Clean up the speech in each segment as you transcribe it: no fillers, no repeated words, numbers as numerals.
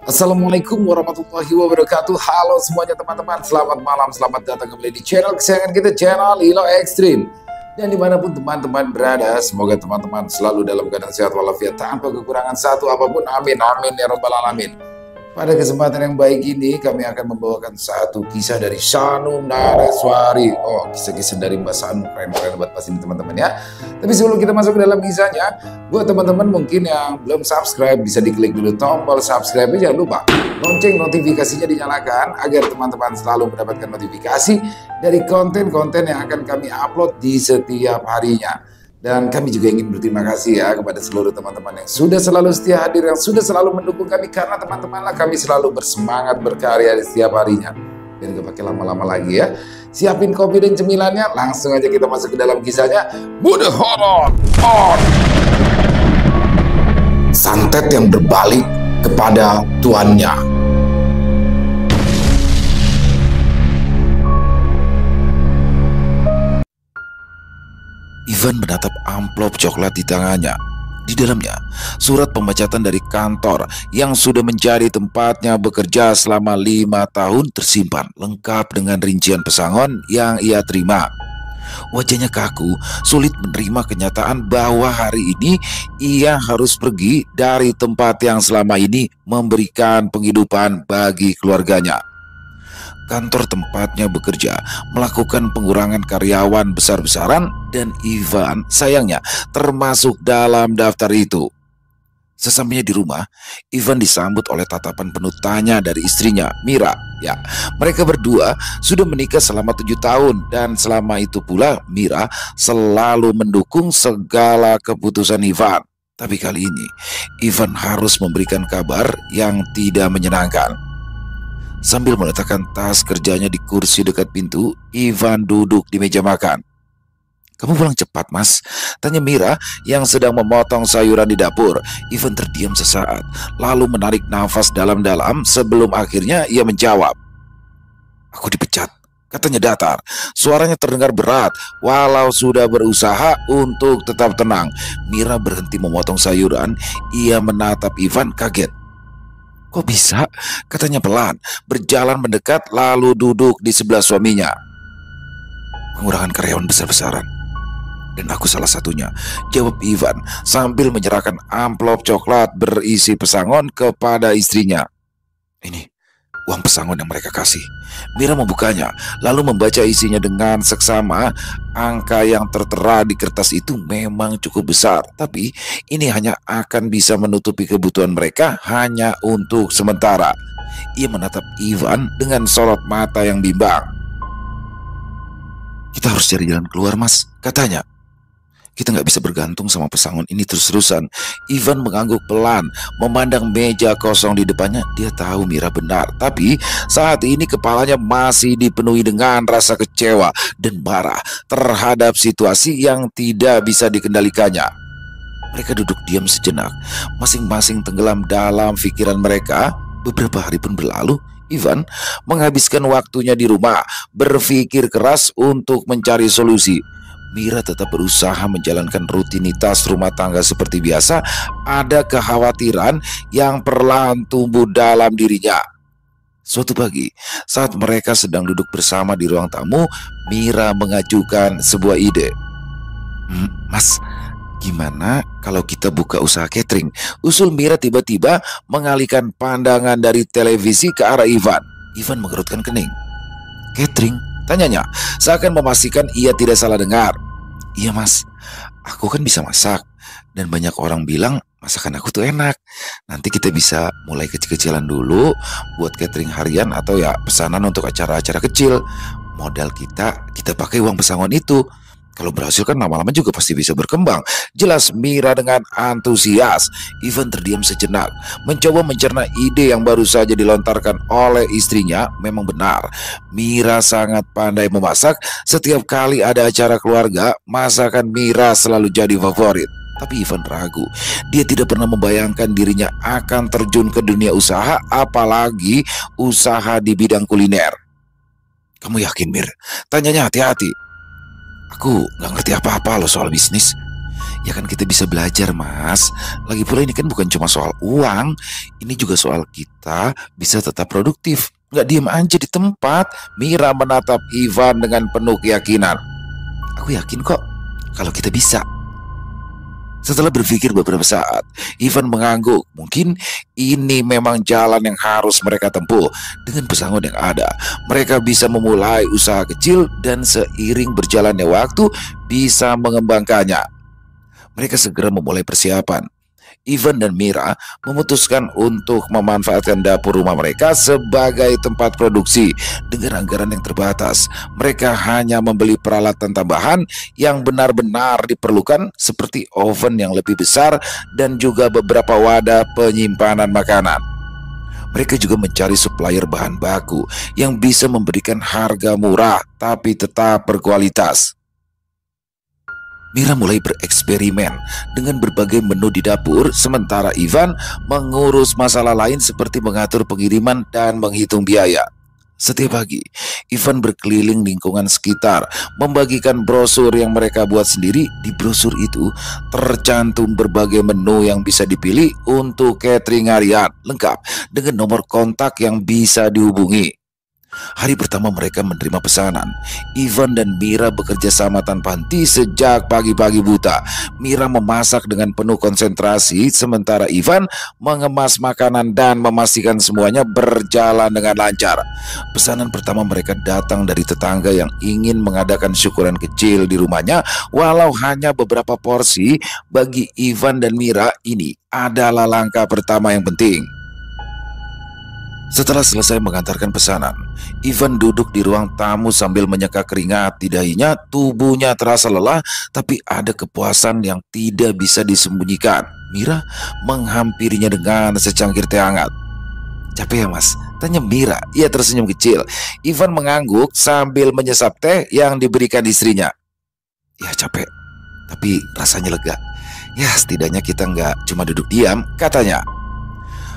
Assalamualaikum warahmatullahi wabarakatuh. Halo semuanya teman-teman, selamat malam, selamat datang kembali di channel kesayangan kita, channel Lilo Extreme. Dan dimanapun teman-teman berada, semoga teman-teman selalu dalam keadaan sehat walafiat tanpa kekurangan satu apapun. Amin, amin ya robbal alamin. Pada kesempatan yang baik ini kami akan membawakan satu kisah dari Sanu Nareswari. Oh, kisah-kisah dari Mbak Sanu keren-keren buat pasti teman-teman ya. Tapi sebelum kita masuk ke dalam kisahnya, buat teman-teman mungkin yang belum subscribe bisa diklik dulu tombol subscribe. Jangan lupa lonceng notifikasinya dinyalakan agar teman-teman selalu mendapatkan notifikasi dari konten-konten yang akan kami upload di setiap harinya. Dan kami juga ingin berterima kasih ya kepada seluruh teman-teman yang sudah selalu setia hadir, yang sudah selalu mendukung kami, karena teman-temanlah kami selalu bersemangat berkarya di setiap harinya. Dan gak pakai lama-lama lagi ya, siapin kopi dan cemilannya, langsung aja kita masuk ke dalam kisahnya. Bude horor on. Santet yang berbalik kepada tuannya. Ivan menatap amplop coklat di tangannya. Di dalamnya, surat pemecatan dari kantor yang sudah menjadi tempatnya bekerja selama 5 tahun tersimpan, lengkap dengan rincian pesangon yang ia terima. Wajahnya kaku, sulit menerima kenyataan bahwa hari ini ia harus pergi dari tempat yang selama ini memberikan penghidupan bagi keluarganya. Kantor tempatnya bekerja melakukan pengurangan karyawan besar-besaran dan Ivan sayangnya termasuk dalam daftar itu. Sesampainya di rumah, Ivan disambut oleh tatapan penuh tanya dari istrinya, Mira. Ya, mereka berdua sudah menikah selama 7 tahun dan selama itu pula Mira selalu mendukung segala keputusan Ivan. Tapi kali ini, Ivan harus memberikan kabar yang tidak menyenangkan. Sambil meletakkan tas kerjanya di kursi dekat pintu, Ivan duduk di meja makan. "Kamu pulang cepat, Mas?" tanya Mira yang sedang memotong sayuran di dapur. Ivan terdiam sesaat, lalu menarik nafas dalam-dalam sebelum akhirnya ia menjawab. "Aku dipecat," katanya datar. Suaranya terdengar berat, walau sudah berusaha untuk tetap tenang. Mira berhenti memotong sayuran, ia menatap Ivan kaget. "Kok bisa?" katanya pelan, berjalan mendekat lalu duduk di sebelah suaminya. "Pengurangan karyawan besar-besaran, dan aku salah satunya," jawab Ivan sambil menyerahkan amplop coklat berisi pesangon kepada istrinya. "Ini uang pesangon yang mereka kasih." Mira membukanya, lalu membaca isinya dengan seksama. Angka yang tertera di kertas itu memang cukup besar, tapi ini hanya akan bisa menutupi kebutuhan mereka hanya untuk sementara. Ia menatap Ivan dengan sorot mata yang bimbang. "Kita harus cari jalan keluar, Mas," katanya. "Kita nggak bisa bergantung sama pesangon ini terus-terusan." Ivan mengangguk pelan, memandang meja kosong di depannya. Dia tahu Mira benar, tapi saat ini kepalanya masih dipenuhi dengan rasa kecewa dan marah terhadap situasi yang tidak bisa dikendalikannya. Mereka duduk diam sejenak, masing-masing tenggelam dalam pikiran mereka. Beberapa hari pun berlalu. Ivan menghabiskan waktunya di rumah, berpikir keras untuk mencari solusi. Mira tetap berusaha menjalankan rutinitas rumah tangga seperti biasa. Ada kekhawatiran yang perlahan tumbuh dalam dirinya. Suatu pagi, saat mereka sedang duduk bersama di ruang tamu, Mira mengajukan sebuah ide. "Mas, gimana kalau kita buka usaha catering?" usul Mira tiba-tiba mengalihkan pandangan dari televisi ke arah Ivan. Ivan mengerutkan kening. "Catering?" tanyanya, seakan memastikan ia tidak salah dengar. "Iya, Mas, aku kan bisa masak, dan banyak orang bilang masakan aku tuh enak. Nanti kita bisa mulai kecil-kecilan dulu buat catering harian atau ya pesanan untuk acara-acara kecil. Modal kita pakai uang pesangon itu. Kalau berhasil kan lama-lama juga pasti bisa berkembang," jelas Mira dengan antusias. Ivan terdiam sejenak, mencoba mencerna ide yang baru saja dilontarkan oleh istrinya. Memang benar, Mira sangat pandai memasak. Setiap kali ada acara keluarga, masakan Mira selalu jadi favorit. Tapi Ivan ragu, dia tidak pernah membayangkan dirinya akan terjun ke dunia usaha, apalagi usaha di bidang kuliner. "Kamu yakin, Mir?" tanyanya hati-hati. "Aku gak ngerti apa-apa loh soal bisnis." Ya kan kita bisa belajar, Mas. Lagi pula ini kan bukan cuma soal uang, ini juga soal kita bisa tetap produktif. Nggak diem aja di tempat. Mira menatap Ivan dengan penuh keyakinan. Aku yakin kok kalau kita bisa. Setelah berpikir beberapa saat, Ivan mengangguk. Mungkin ini memang jalan yang harus mereka tempuh. Dengan pesangon yang ada, mereka bisa memulai usaha kecil dan seiring berjalannya waktu bisa mengembangkannya. Mereka segera memulai persiapan. Ivan dan Mira memutuskan untuk memanfaatkan dapur rumah mereka sebagai tempat produksi. Dengan anggaran yang terbatas, mereka hanya membeli peralatan tambahan yang benar-benar diperlukan seperti oven yang lebih besar dan juga beberapa wadah penyimpanan makanan. Mereka juga mencari supplier bahan baku yang bisa memberikan harga murah tapi tetap berkualitas. Mira mulai bereksperimen dengan berbagai menu di dapur, sementara Ivan mengurus masalah lain seperti mengatur pengiriman dan menghitung biaya. Setiap pagi, Ivan berkeliling lingkungan sekitar, membagikan brosur yang mereka buat sendiri. Di brosur itu tercantum berbagai menu yang bisa dipilih untuk catering harian, lengkap dengan nomor kontak yang bisa dihubungi. Hari pertama mereka menerima pesanan, Ivan dan Mira bekerja sama tanpa henti sejak pagi-pagi buta. Mira memasak dengan penuh konsentrasi, sementara Ivan mengemas makanan dan memastikan semuanya berjalan dengan lancar. Pesanan pertama mereka datang dari tetangga yang ingin mengadakan syukuran kecil di rumahnya. Walau hanya beberapa porsi, bagi Ivan dan Mira ini adalah langkah pertama yang penting. Setelah selesai mengantarkan pesanan, Ivan duduk di ruang tamu sambil menyeka keringat di dahinya. Tubuhnya terasa lelah, tapi ada kepuasan yang tidak bisa disembunyikan. Mira menghampirinya dengan secangkir teh hangat. Capek ya, Mas? Tanya Mira. Ia tersenyum kecil. Ivan mengangguk sambil menyesap teh yang diberikan istrinya. Ya capek, tapi rasanya lega. Ya setidaknya kita nggak cuma duduk diam, katanya.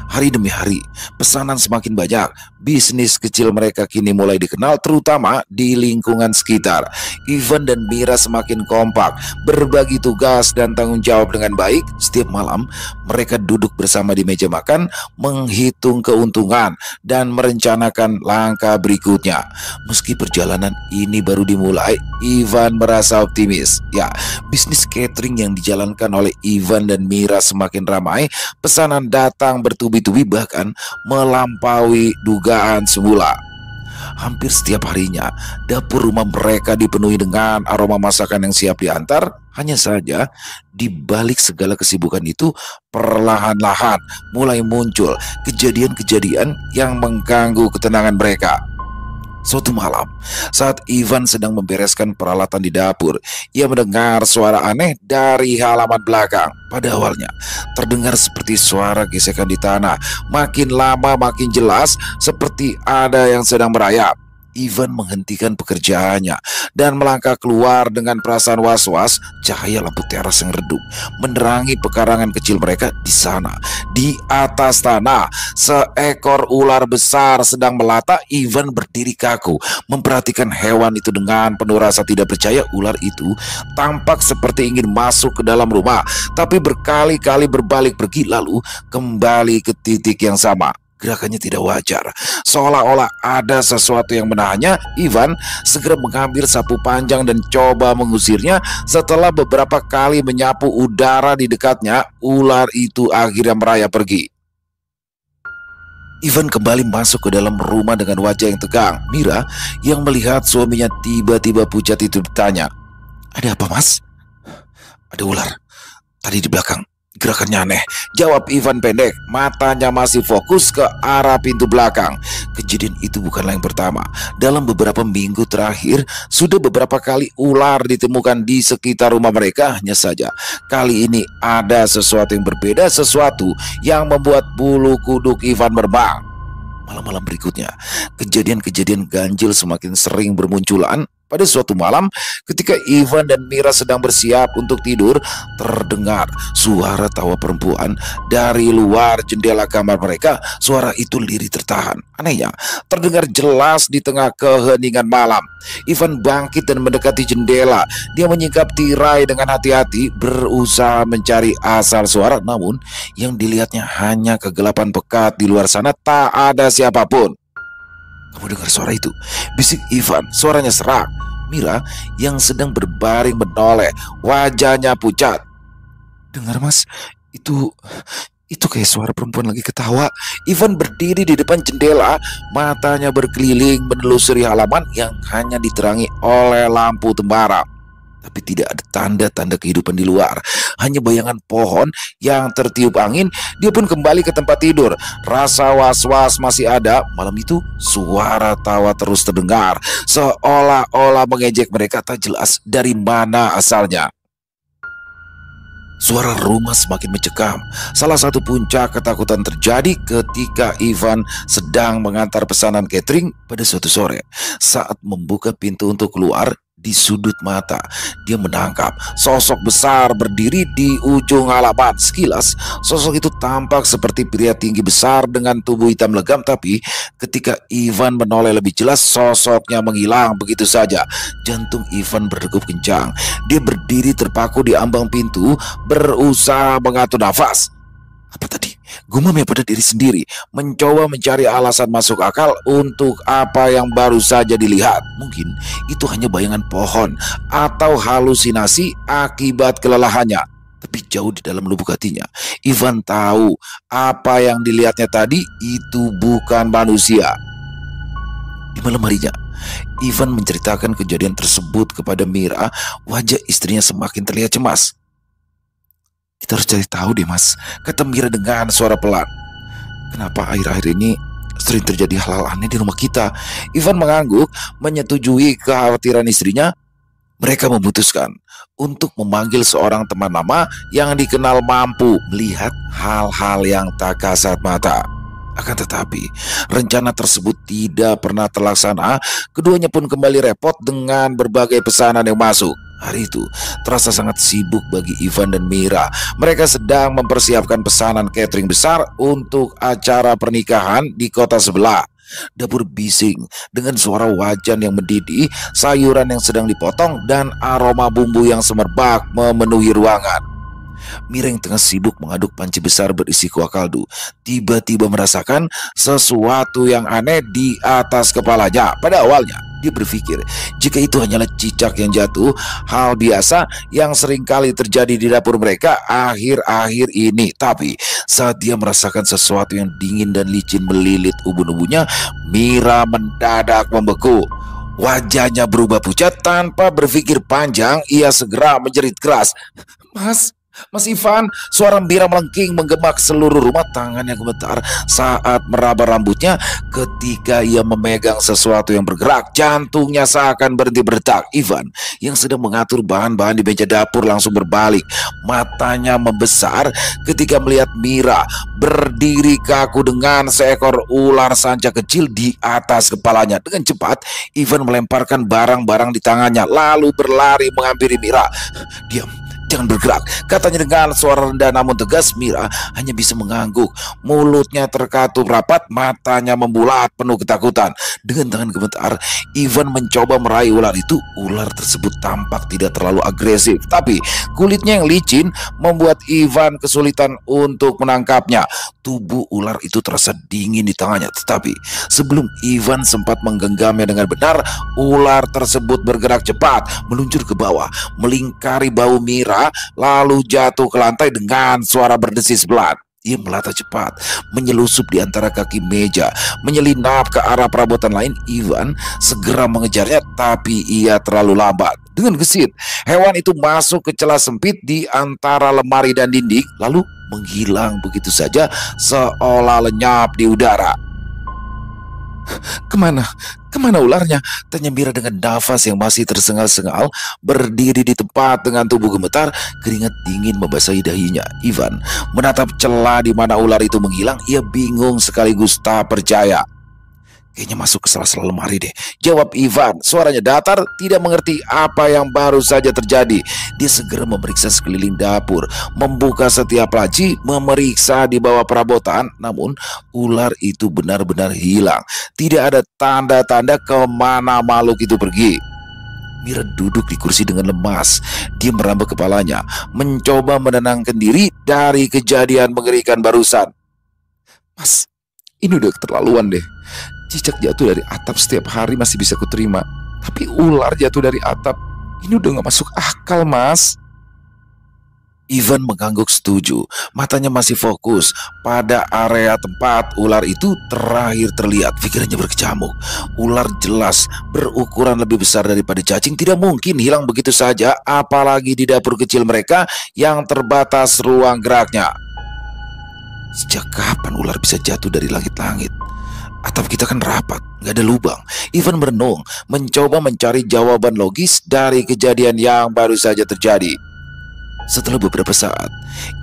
Hari demi hari, pesanan semakin banyak. Bisnis kecil mereka kini mulai dikenal, terutama di lingkungan sekitar. Ivan dan Mira semakin kompak, berbagi tugas dan tanggung jawab dengan baik. Setiap malam, mereka duduk bersama di meja makan, menghitung keuntungan dan merencanakan langkah berikutnya. Meski perjalanan ini baru dimulai, Ivan merasa optimis. Ya, bisnis catering yang dijalankan oleh Ivan dan Mira semakin ramai. Pesanan datang bertubi-tubi, bahkan melampaui dugaan semula. Hampir setiap harinya, dapur rumah mereka dipenuhi dengan aroma masakan yang siap diantar. Hanya saja, di balik segala kesibukan itu, perlahan-lahan mulai muncul kejadian-kejadian yang mengganggu ketenangan mereka. Suatu malam, saat Ivan sedang membereskan peralatan di dapur, ia mendengar suara aneh dari halaman belakang. Pada awalnya, terdengar seperti suara gesekan di tanah. Makin lama makin jelas, seperti ada yang sedang merayap. Ivan menghentikan pekerjaannya dan melangkah keluar dengan perasaan was-was. Cahaya lampu teras yang redup menerangi pekarangan kecil mereka. Di sana, di atas tanah, seekor ular besar sedang melata. Ivan berdiri kaku, memperhatikan hewan itu dengan penuh rasa tidak percaya. Ular itu tampak seperti ingin masuk ke dalam rumah, tapi berkali-kali berbalik pergi lalu kembali ke titik yang sama. Gerakannya tidak wajar, seolah-olah ada sesuatu yang menahannya. Ivan segera mengambil sapu panjang dan coba mengusirnya. Setelah beberapa kali menyapu udara di dekatnya, ular itu akhirnya merayap pergi. Ivan kembali masuk ke dalam rumah dengan wajah yang tegang. Mira yang melihat suaminya tiba-tiba pucat itu bertanya, "Ada apa, Mas?" "Ada ular tadi di belakang. Gerakannya aneh," jawab Ivan pendek. Matanya masih fokus ke arah pintu belakang. Kejadian itu bukanlah yang pertama. Dalam beberapa minggu terakhir, sudah beberapa kali ular ditemukan di sekitar rumah mereka. Hanya saja, kali ini ada sesuatu yang berbeda, sesuatu yang membuat bulu kuduk Ivan merbang. Malam-malam berikutnya, kejadian-kejadian ganjil semakin sering bermunculan. Pada suatu malam, ketika Ivan dan Mira sedang bersiap untuk tidur, terdengar suara tawa perempuan dari luar jendela kamar mereka. Suara itu lirih tertahan. Anehnya, terdengar jelas di tengah keheningan malam. Ivan bangkit dan mendekati jendela. Dia menyingkap tirai dengan hati-hati, berusaha mencari asal suara, namun yang dilihatnya hanya kegelapan pekat. Di luar sana tak ada siapapun. "Kamu dengar suara itu?" bisik Ivan. Suaranya serak. Mira yang sedang berbaring menoleh, wajahnya pucat. "Dengar, Mas, itu kayak suara perempuan lagi ketawa." Ivan berdiri di depan jendela, matanya berkeliling menelusuri halaman yang hanya diterangi oleh lampu tembara. Tapi tidak ada tanda-tanda kehidupan di luar, hanya bayangan pohon yang tertiup angin. Dia pun kembali ke tempat tidur. Rasa was-was masih ada. Malam itu suara tawa terus terdengar, seolah-olah mengejek mereka, tak jelas dari mana asalnya. Suara rumah semakin mencekam. Salah satu puncak ketakutan terjadi ketika Ivan sedang mengantar pesanan catering pada suatu sore. Saat membuka pintu untuk keluar, di sudut mata dia menangkap sosok besar berdiri di ujung halaman. Sekilas sosok itu tampak seperti pria tinggi besar dengan tubuh hitam legam, tapi ketika Ivan menoleh lebih jelas, sosoknya menghilang begitu saja. Jantung Ivan berdegup kencang. Dia berdiri terpaku di ambang pintu, berusaha mengatur nafas. Apa tadi? Gumamnya pada diri sendiri, mencoba mencari alasan masuk akal untuk apa yang baru saja dilihat. Mungkin itu hanya bayangan pohon atau halusinasi akibat kelelahannya. Tapi jauh di dalam lubuk hatinya, Ivan tahu apa yang dilihatnya tadi itu bukan manusia. Di malam harinya, Ivan menceritakan kejadian tersebut kepada Mira. Wajah istrinya semakin terlihat cemas. "Kita harus cari tahu deh, Mas," kata Mira dengan suara pelan. "Kenapa akhir-akhir ini sering terjadi hal-hal aneh di rumah kita?" Ivan mengangguk, menyetujui kekhawatiran istrinya. Mereka memutuskan untuk memanggil seorang teman lama yang dikenal mampu melihat hal-hal yang tak kasat mata. Akan tetapi, rencana tersebut tidak pernah terlaksana. Keduanya pun kembali repot dengan berbagai pesanan yang masuk. Hari itu terasa sangat sibuk bagi Ivan dan Mira. Mereka sedang mempersiapkan pesanan catering besar untuk acara pernikahan di kota sebelah. Dapur bising dengan suara wajan yang mendidih, sayuran yang sedang dipotong, dan aroma bumbu yang semerbak memenuhi ruangan. Mira yang tengah sibuk mengaduk panci besar berisi kuah kaldu tiba-tiba merasakan sesuatu yang aneh di atas kepalanya. Pada awalnya dia berpikir jika itu hanyalah cicak yang jatuh, hal biasa yang sering kali terjadi di dapur mereka akhir-akhir ini. Tapi saat dia merasakan sesuatu yang dingin dan licin melilit ubun-ubunnya, Mira mendadak membeku. Wajahnya berubah pucat. Tanpa berpikir panjang, ia segera menjerit keras, Mas Ivan!" Suara Mira melengking menggema ke seluruh rumah. Tangannya gemetar saat meraba rambutnya ketika ia memegang sesuatu yang bergerak. Jantungnya seakan berhenti berdetak. Ivan yang sedang mengatur bahan-bahan di meja dapur langsung berbalik. Matanya membesar ketika melihat Mira berdiri kaku dengan seekor ular sanca kecil di atas kepalanya. Dengan cepat Ivan melemparkan barang-barang di tangannya lalu berlari menghampiri Mira. "Diam, jangan bergerak," katanya dengan suara rendah namun tegas. Mira hanya bisa mengangguk. Mulutnya terkatup rapat, matanya membulat penuh ketakutan. Dengan tangan gemetar, Ivan mencoba meraih ular itu. Ular tersebut tampak tidak terlalu agresif, tapi kulitnya yang licin membuat Ivan kesulitan untuk menangkapnya. Tubuh ular itu terasa dingin di tangannya, tetapi sebelum Ivan sempat menggenggamnya dengan benar, ular tersebut bergerak cepat, meluncur ke bawah, melingkari bahu Mira, lalu jatuh ke lantai dengan suara berdesis pelan. Ia melata cepat, menyelusup di antara kaki meja, menyelinap ke arah perabotan lain. Ivan segera mengejarnya, tapi ia terlalu lambat. Dengan gesit, hewan itu masuk ke celah sempit di antara lemari dan dinding, lalu menghilang begitu saja seolah lenyap di udara. Kemana ularnya?" tanya Mira dengan nafas yang masih tersengal-sengal. Berdiri di tempat dengan tubuh gemetar, keringat dingin membasahi dahinya. Ivan menatap celah di mana ular itu menghilang. Ia bingung sekaligus tak percaya. Kayaknya masuk ke salah lemari deh, jawab Ivan. Suaranya datar, tidak mengerti apa yang baru saja terjadi. Dia segera memeriksa sekeliling dapur, membuka setiap laci, memeriksa di bawah perabotan. Namun ular itu benar-benar hilang. Tidak ada tanda-tanda kemana makhluk itu pergi. Mira duduk di kursi dengan lemas. Dia meraba kepalanya, mencoba menenangkan diri dari kejadian mengerikan barusan. Mas, ini udah keterlaluan deh. Cicak jatuh dari atap setiap hari masih bisa kuterima, tapi ular jatuh dari atap, ini udah gak masuk akal, Mas. Ivan mengangguk setuju. Matanya masih fokus pada area tempat ular itu terakhir terlihat. Pikirannya berkecamuk. Ular jelas berukuran lebih besar daripada cacing, tidak mungkin hilang begitu saja, apalagi di dapur kecil mereka yang terbatas ruang geraknya. Sejak kapan ular bisa jatuh dari langit-langit? Atap kita kan rapat, gak ada lubang. Ivan merenung, mencoba mencari jawaban logis dari kejadian yang baru saja terjadi. Setelah beberapa saat,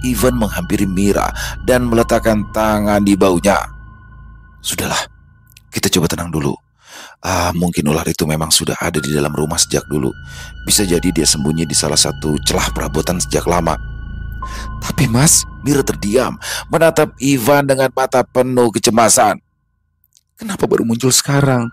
Ivan menghampiri Mira dan meletakkan tangan di bahunya. Sudahlah, kita coba tenang dulu. Mungkin ular itu memang sudah ada di dalam rumah sejak dulu. Bisa jadi dia sembunyi di salah satu celah perabotan sejak lama. Tapi Mas, Mira terdiam, menatap Ivan dengan mata penuh kecemasan. Kenapa baru muncul sekarang?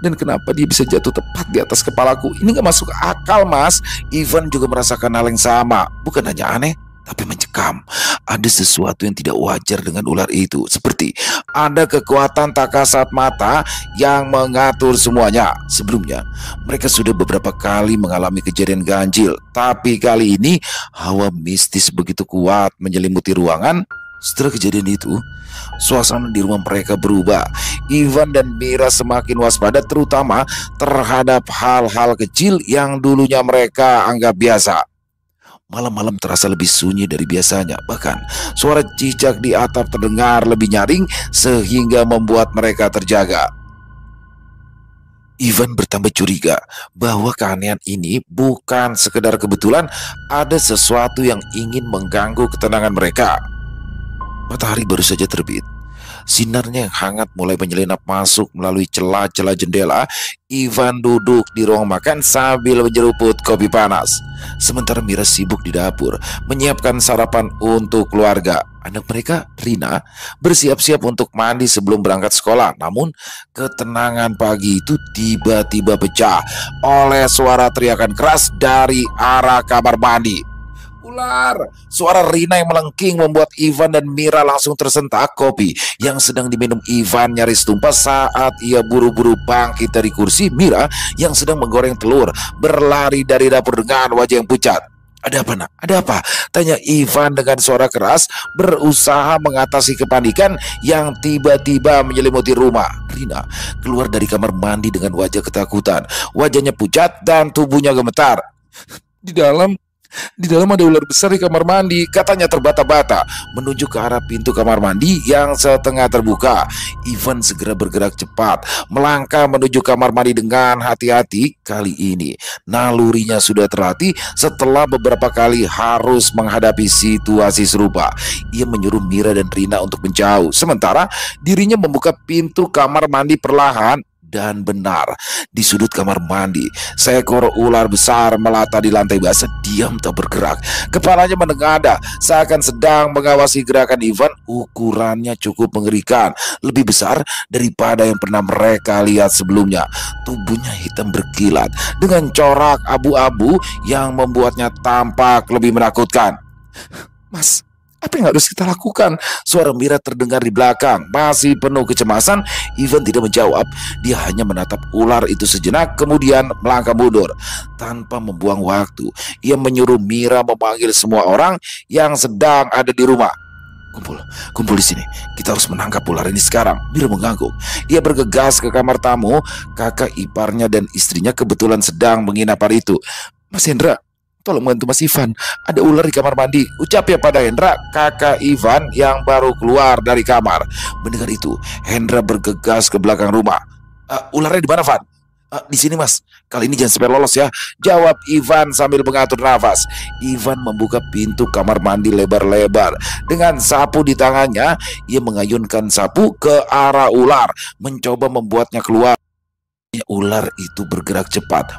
Dan kenapa dia bisa jatuh tepat di atas kepalaku? Ini gak masuk akal, Mas. Ivan juga merasakan hal yang sama. Bukan hanya aneh, tapi mencekam. Ada sesuatu yang tidak wajar dengan ular itu. Seperti ada kekuatan tak kasat mata yang mengatur semuanya. Sebelumnya, mereka sudah beberapa kali mengalami kejadian ganjil. Tapi kali ini, hawa mistis begitu kuat menyelimuti ruangan. Setelah kejadian itu, suasana di rumah mereka berubah. Ivan dan Mira semakin waspada, terutama terhadap hal-hal kecil yang dulunya mereka anggap biasa. Malam-malam terasa lebih sunyi dari biasanya. Bahkan suara cicak di atap terdengar lebih nyaring sehingga membuat mereka terjaga. Ivan bertambah curiga bahwa keanehan ini bukan sekedar kebetulan. Ada sesuatu yang ingin mengganggu ketenangan mereka. Matahari baru saja terbit. Sinarnya yang hangat mulai menyelinap masuk melalui celah-celah jendela. Ivan duduk di ruang makan sambil menyeruput kopi panas. Sementara Mira sibuk di dapur menyiapkan sarapan untuk keluarga. Anak mereka, Rina, bersiap-siap untuk mandi sebelum berangkat sekolah. Namun ketenangan pagi itu tiba-tiba pecah oleh suara teriakan keras dari arah kamar mandi. Ular! Suara Rina yang melengking membuat Ivan dan Mira langsung tersentak. Kopi yang sedang diminum Ivan nyaris tumpah saat ia buru-buru bangkit dari kursi. Mira yang sedang menggoreng telur berlari dari dapur dengan wajah yang pucat. Ada apa, nak? Ada apa? Tanya Ivan dengan suara keras, berusaha mengatasi kepanikan yang tiba-tiba menyelimuti rumah. Rina keluar dari kamar mandi dengan wajah ketakutan. Wajahnya pucat dan tubuhnya gemetar. Di dalam ada ular besar di kamar mandi, katanya terbata-bata, menunjuk ke arah pintu kamar mandi yang setengah terbuka. Ivan segera bergerak cepat, melangkah menuju kamar mandi dengan hati-hati. Kali ini, nalurinya sudah terlatih setelah beberapa kali harus menghadapi situasi serupa. Ia menyuruh Mira dan Rina untuk menjauh, sementara dirinya membuka pintu kamar mandi perlahan. Dan benar, di sudut kamar mandi, seekor ular besar melata di lantai basah, diam tak bergerak. Kepalanya menengadah, seakan sedang mengawasi gerakan Ivan. Ukurannya cukup mengerikan, lebih besar daripada yang pernah mereka lihat sebelumnya. Tubuhnya hitam berkilat, dengan corak abu-abu yang membuatnya tampak lebih menakutkan. Mas, apa yang harus kita lakukan? Suara Mira terdengar di belakang. Masih penuh kecemasan, Ivan tidak menjawab. Dia hanya menatap ular itu sejenak, kemudian melangkah mundur. Tanpa membuang waktu, ia menyuruh Mira memanggil semua orang yang sedang ada di rumah. Kumpul di sini. Kita harus menangkap ular ini sekarang. Mira mengangguk. Ia bergegas ke kamar tamu. Kakak iparnya dan istrinya kebetulan sedang menginap hari itu. Mas Hendra, tolong bantu Mas Ivan, ada ular di kamar mandi, ucap ya pada Hendra, kakak Ivan yang baru keluar dari kamar. Mendengar itu, Hendra bergegas ke belakang rumah. Ularnya di mana, Van? Di sini mas, kali ini jangan sampai lolos ya, jawab Ivan sambil mengatur nafas. Ivan membuka pintu kamar mandi lebar-lebar. Dengan sapu di tangannya, ia mengayunkan sapu ke arah ular, mencoba membuatnya keluar. Ular itu bergerak cepat,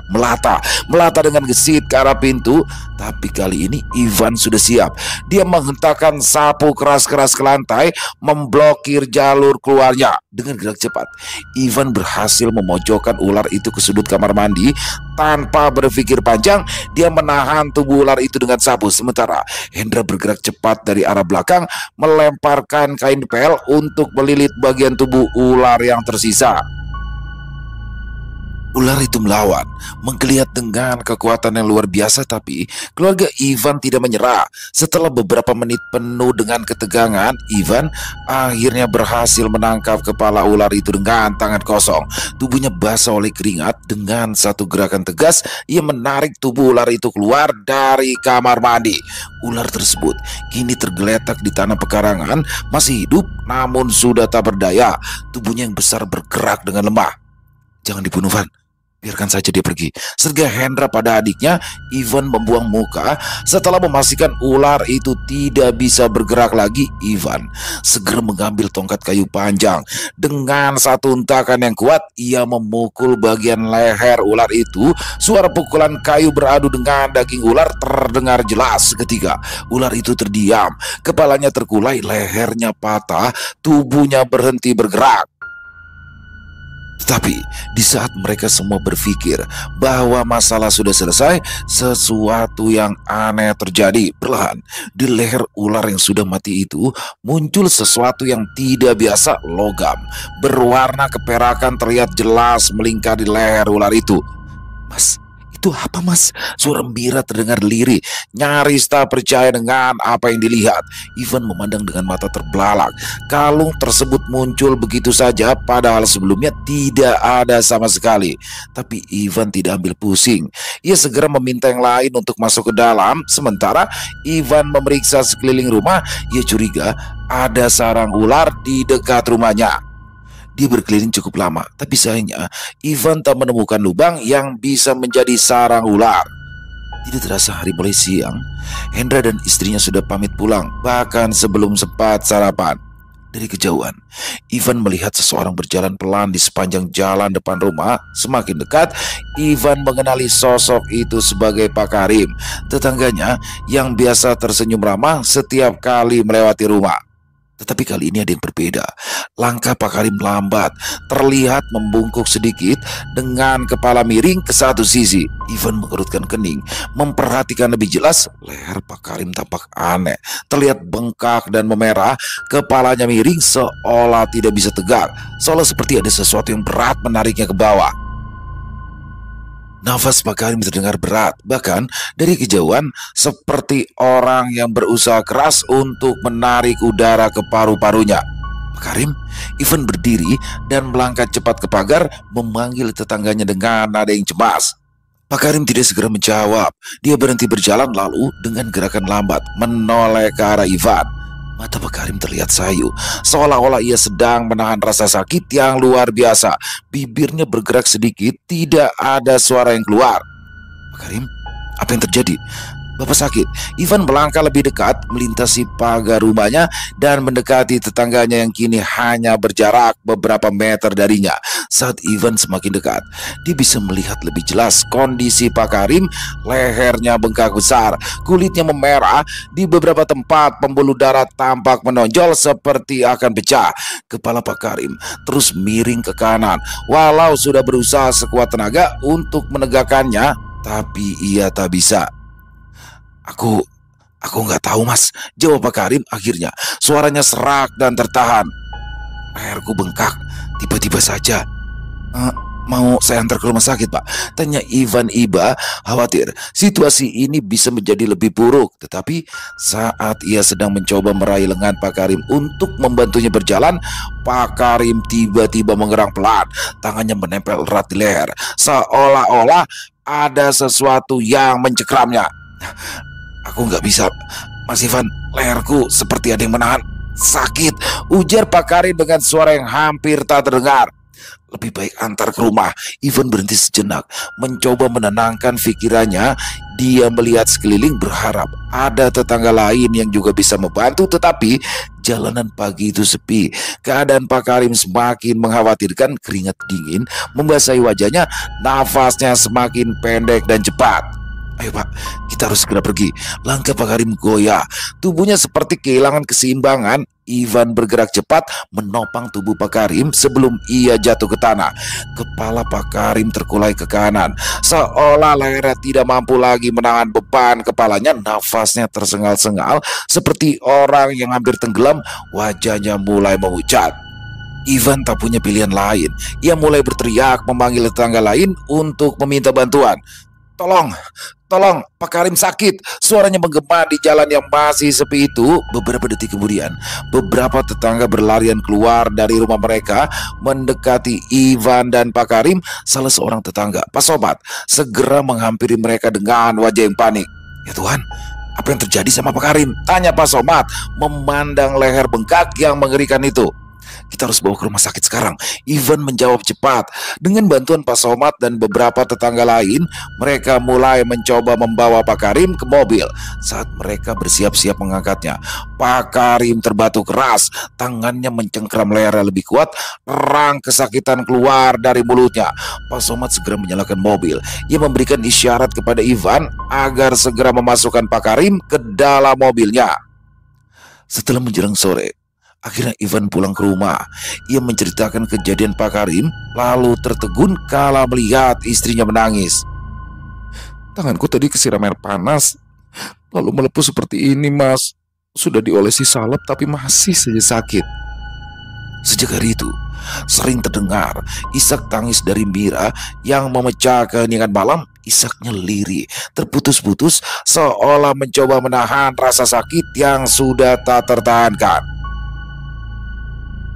melata dengan gesit ke arah pintu. Tapi kali ini Ivan sudah siap. Dia menghentakkan sapu keras-keras ke lantai, memblokir jalur keluarnya. Dengan gerak cepat, Ivan berhasil memojokkan ular itu ke sudut kamar mandi. Tanpa berpikir panjang, dia menahan tubuh ular itu dengan sapu. Sementara Hendra bergerak cepat dari arah belakang, melemparkan kain pel untuk melilit bagian tubuh ular yang tersisa. Ular itu melawan, menggeliat dengan kekuatan yang luar biasa, tapi keluarga Ivan tidak menyerah. Setelah beberapa menit penuh dengan ketegangan, Ivan akhirnya berhasil menangkap kepala ular itu dengan tangan kosong. Tubuhnya basah oleh keringat. Dengan satu gerakan tegas, ia menarik tubuh ular itu keluar dari kamar mandi. Ular tersebut kini tergeletak di tanah pekarangan, masih hidup namun sudah tak berdaya. Tubuhnya yang besar bergerak dengan lemah. Jangan dibunuh, Van. Biarkan saja dia pergi. Serga Hendra pada adiknya, Ivan membuang muka. Setelah memastikan ular itu tidak bisa bergerak lagi, Ivan segera mengambil tongkat kayu panjang. Dengan satu hentakan yang kuat, ia memukul bagian leher ular itu. Suara pukulan kayu beradu dengan daging ular terdengar jelas. Seketika ular itu terdiam, kepalanya terkulai, lehernya patah, tubuhnya berhenti bergerak. Tetapi di saat mereka semua berpikir bahwa masalah sudah selesai, sesuatu yang aneh terjadi. Perlahan di leher ular yang sudah mati itu muncul sesuatu yang tidak biasa. Logam berwarna keperakan terlihat jelas melingkari leher ular itu. Mas, itu apa mas? Suara Mira terdengar lirih, nyaris tak percaya dengan apa yang dilihat. Ivan memandang dengan mata terbelalak. Kalung tersebut muncul begitu saja, padahal sebelumnya tidak ada sama sekali. Tapi Ivan tidak ambil pusing. Ia segera meminta yang lain untuk masuk ke dalam. Sementara Ivan memeriksa sekeliling rumah, ia curiga ada sarang ular di dekat rumahnya. Dia berkeliling cukup lama, tapi sayangnya Ivan tak menemukan lubang yang bisa menjadi sarang ular. Tidak terasa hari mulai siang, Hendra dan istrinya sudah pamit pulang, bahkan sebelum sempat sarapan. Dari kejauhan, Ivan melihat seseorang berjalan pelan di sepanjang jalan depan rumah. Semakin dekat, Ivan mengenali sosok itu sebagai Pak Karim, tetangganya yang biasa tersenyum ramah setiap kali melewati rumah. Tetapi kali ini ada yang berbeda. Langkah Pak Karim lambat, terlihat membungkuk sedikit dengan kepala miring ke satu sisi. Ivan mengerutkan kening, memperhatikan lebih jelas. Leher Pak Karim tampak aneh, terlihat bengkak dan memerah. Kepalanya miring seolah tidak bisa tegak, seolah seperti ada sesuatu yang berat menariknya ke bawah. Nafas Pak Karim terdengar berat, bahkan dari kejauhan seperti orang yang berusaha keras untuk menarik udara ke paru-parunya. Pak Karim, Ivan berdiri dan melangkah cepat ke pagar, memanggil tetangganya dengan nada yang cemas. Pak Karim tidak segera menjawab. Dia berhenti berjalan, lalu dengan gerakan lambat menoleh ke arah Ivan. Mata Pak Karim terlihat sayu, seolah-olah ia sedang menahan rasa sakit yang luar biasa. Bibirnya bergerak sedikit, tidak ada suara yang keluar. Pak Karim, apa yang terjadi? Bapak sakit? Ivan melangkah lebih dekat, melintasi pagar rumahnya dan mendekati tetangganya yang kini hanya berjarak beberapa meter darinya. Saat Ivan semakin dekat, dia bisa melihat lebih jelas kondisi Pak Karim. Lehernya bengkak besar, kulitnya memerah, di beberapa tempat pembuluh darah tampak menonjol seperti akan pecah. Kepala Pak Karim terus miring ke kanan, walau sudah berusaha sekuat tenaga untuk menegakkannya, tapi ia tak bisa. Aku nggak tahu mas, jawab Pak Karim akhirnya. Suaranya serak dan tertahan. Leherku bengkak, tiba-tiba saja. Mau saya antar ke rumah sakit pak? Tanya Ivan iba, khawatir situasi ini bisa menjadi lebih buruk. Tetapi saat ia sedang mencoba meraih lengan Pak Karim untuk membantunya berjalan, Pak Karim tiba-tiba menggerang pelan. Tangannya menempel erat di leher, seolah-olah ada sesuatu yang mencengkramnya. Aku nggak bisa, Mas Ivan, leherku seperti ada yang menahan. Sakit, ujar Pak Karim dengan suara yang hampir tak terdengar. Lebih baik antar ke rumah. Ivan berhenti sejenak, mencoba menenangkan pikirannya. Dia melihat sekeliling berharap ada tetangga lain yang juga bisa membantu, tetapi jalanan pagi itu sepi. Keadaan Pak Karim semakin mengkhawatirkan. Keringat dingin membasahi wajahnya, nafasnya semakin pendek dan cepat. Ayo Pak, kita harus segera pergi. Langkah Pak Karim goyah, tubuhnya seperti kehilangan keseimbangan. Ivan bergerak cepat menopang tubuh Pak Karim sebelum ia jatuh ke tanah. Kepala Pak Karim terkulai ke kanan, seolah lehernya tidak mampu lagi menahan beban kepalanya. Nafasnya tersengal-sengal seperti orang yang hampir tenggelam. Wajahnya mulai memucat. Ivan tak punya pilihan lain. Ia mulai berteriak memanggil tetangga lain untuk meminta bantuan. Tolong, tolong, Pak Karim sakit. Suaranya menggema di jalan yang masih sepi itu. Beberapa detik kemudian, beberapa tetangga berlarian keluar dari rumah mereka, mendekati Ivan dan Pak Karim. Salah seorang tetangga, Pak Somat, segera menghampiri mereka dengan wajah yang panik. Ya Tuhan, apa yang terjadi sama Pak Karim? Tanya Pak Somat, memandang leher bengkak yang mengerikan itu. Kita harus bawa ke rumah sakit sekarang. Ivan menjawab cepat. Dengan bantuan Pak Somat dan beberapa tetangga lain, mereka mulai mencoba membawa Pak Karim ke mobil. Saat mereka bersiap-siap mengangkatnya, Pak Karim terbatuk keras. Tangannya mencengkram lehernya lebih kuat. Rang kesakitan keluar dari mulutnya. Pak Somat segera menyalakan mobil. Ia memberikan isyarat kepada Ivan agar segera memasukkan Pak Karim ke dalam mobilnya. Setelah menjelang sore, akhirnya Ivan pulang ke rumah. Ia menceritakan kejadian Pak Karim, lalu tertegun kala melihat istrinya menangis. Tanganku tadi kesiram air panas, lalu melepuh seperti ini, Mas. Sudah diolesi salep tapi masih saja sakit. Sejak hari itu, sering terdengar isak tangis dari Mira yang memecah keheningan malam. Isaknya lirih, terputus-putus, seolah mencoba menahan rasa sakit yang sudah tak tertahankan.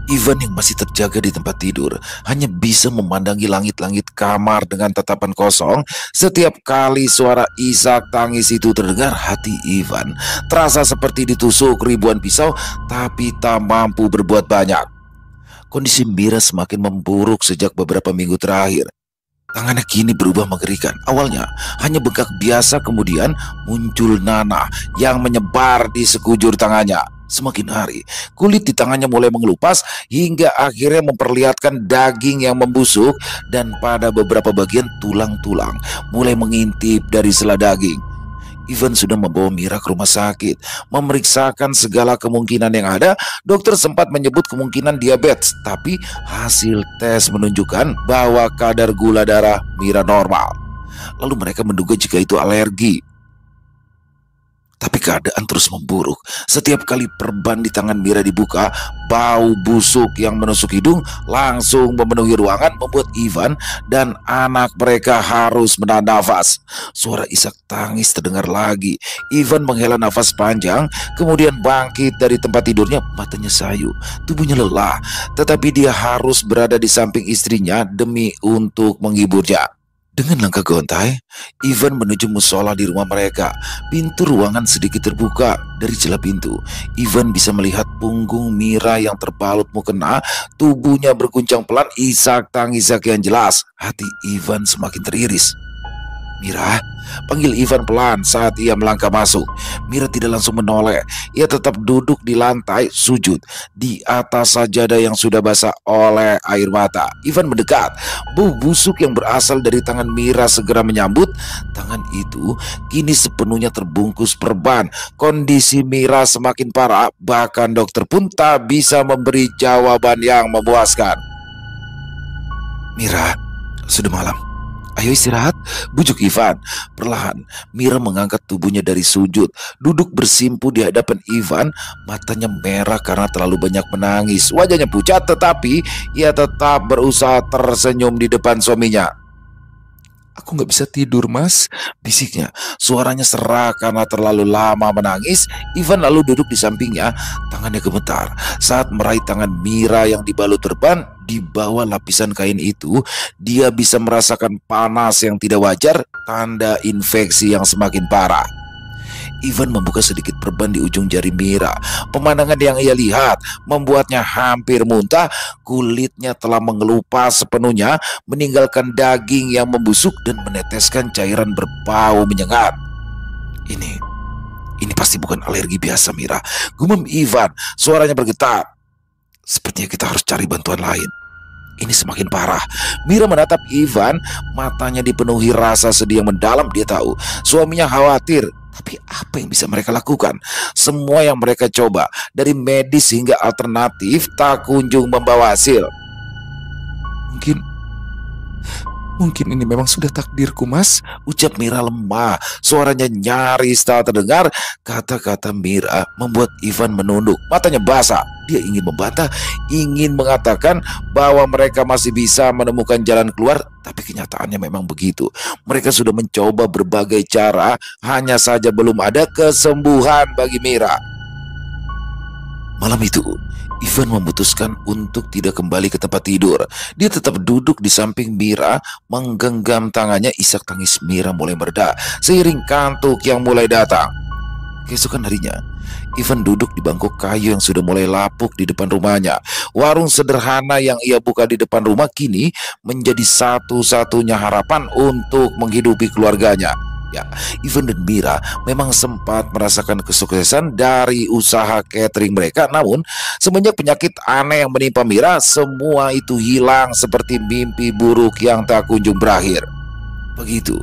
Ivan yang masih terjaga di tempat tidur hanya bisa memandangi langit-langit kamar dengan tatapan kosong. Setiap kali suara isak tangis itu terdengar, hati Ivan terasa seperti ditusuk ribuan pisau, tapi tak mampu berbuat banyak. Kondisi Mira semakin memburuk sejak beberapa minggu terakhir. Tangannya kini berubah mengerikan. Awalnya hanya bengkak biasa, kemudian muncul nanah yang menyebar di sekujur tangannya. Semakin hari, kulit di tangannya mulai mengelupas hingga akhirnya memperlihatkan daging yang membusuk, dan pada beberapa bagian tulang-tulang mulai mengintip dari sela daging. Ivan sudah membawa Mira ke rumah sakit, memeriksakan segala kemungkinan yang ada. Dokter sempat menyebut kemungkinan diabetes, tapi hasil tes menunjukkan bahwa kadar gula darah Mira normal. Lalu mereka menduga jika itu alergi. Tapi keadaan terus memburuk. Setiap kali perban di tangan Mira dibuka, bau busuk yang menusuk hidung langsung memenuhi ruangan, membuat Ivan dan anak mereka harus menahan nafas. Suara isak tangis terdengar lagi. Ivan menghela nafas panjang, kemudian bangkit dari tempat tidurnya. Matanya sayu, tubuhnya lelah, tetapi dia harus berada di samping istrinya demi untuk menghiburnya. Dengan langkah gontai, Ivan menuju musola di rumah mereka. Pintu ruangan sedikit terbuka. Dari celah pintu, Ivan bisa melihat punggung Mira yang terbalut mukena. Tubuhnya berguncang pelan, isak tangis yang jelas. Hati Ivan semakin teriris. Mira, panggil Ivan pelan saat ia melangkah masuk. Mira tidak langsung menoleh. Ia tetap duduk di lantai, sujud di atas sajadah yang sudah basah oleh air mata. Ivan mendekat. Bau busuk yang berasal dari tangan Mira segera menyambut. Tangan itu kini sepenuhnya terbungkus perban. Kondisi Mira semakin parah, bahkan dokter pun tak bisa memberi jawaban yang memuaskan. Mira, sudah malam. Ayo istirahat, bujuk Ivan. Perlahan, Mira mengangkat tubuhnya dari sujud, duduk bersimpu di hadapan Ivan. Matanya merah karena terlalu banyak menangis. Wajahnya pucat, tetapi ia tetap berusaha tersenyum di depan suaminya. Aku gak bisa tidur, Mas, bisiknya. Suaranya serak karena terlalu lama menangis. Ivan lalu duduk di sampingnya. Tangannya gemetar saat meraih tangan Mira yang dibalut perban. Di bawah lapisan kain itu, dia bisa merasakan panas yang tidak wajar, tanda infeksi yang semakin parah. Ivan membuka sedikit perban di ujung jari Mira. Pemandangan yang ia lihat membuatnya hampir muntah. Kulitnya telah mengelupas sepenuhnya, meninggalkan daging yang membusuk dan meneteskan cairan berbau menyengat. Ini pasti bukan alergi biasa, Mira. Gumam Ivan, suaranya bergetar. Sepertinya kita harus cari bantuan lain. Ini semakin parah. Mira menatap Ivan, matanya dipenuhi rasa sedih yang mendalam. Dia tahu suaminya khawatir, tapi apa yang bisa mereka lakukan? Semua yang mereka coba, dari medis hingga alternatif, tak kunjung membawa hasil. Mungkin ini memang sudah takdirku, Mas, ucap Mira lemah. Suaranya nyaris tak terdengar. Kata-kata Mira membuat Ivan menunduk. Matanya basah. Dia ingin membantah, ingin mengatakan bahwa mereka masih bisa menemukan jalan keluar, tapi kenyataannya memang begitu. Mereka sudah mencoba berbagai cara, hanya saja belum ada kesembuhan bagi Mira. Malam itu, Ivan memutuskan untuk tidak kembali ke tempat tidur. Dia tetap duduk di samping Mira, menggenggam tangannya. Isak tangis Mira mulai mereda seiring kantuk yang mulai datang. Keesokan harinya, Ivan duduk di bangku kayu yang sudah mulai lapuk di depan rumahnya. Warung sederhana yang ia buka di depan rumah kini menjadi satu-satunya harapan untuk menghidupi keluarganya. Ya, Ivan dan Mira memang sempat merasakan kesuksesan dari usaha catering mereka. Namun, semenjak penyakit aneh yang menimpa Mira, semua itu hilang seperti mimpi buruk yang tak kunjung berakhir. Begitu,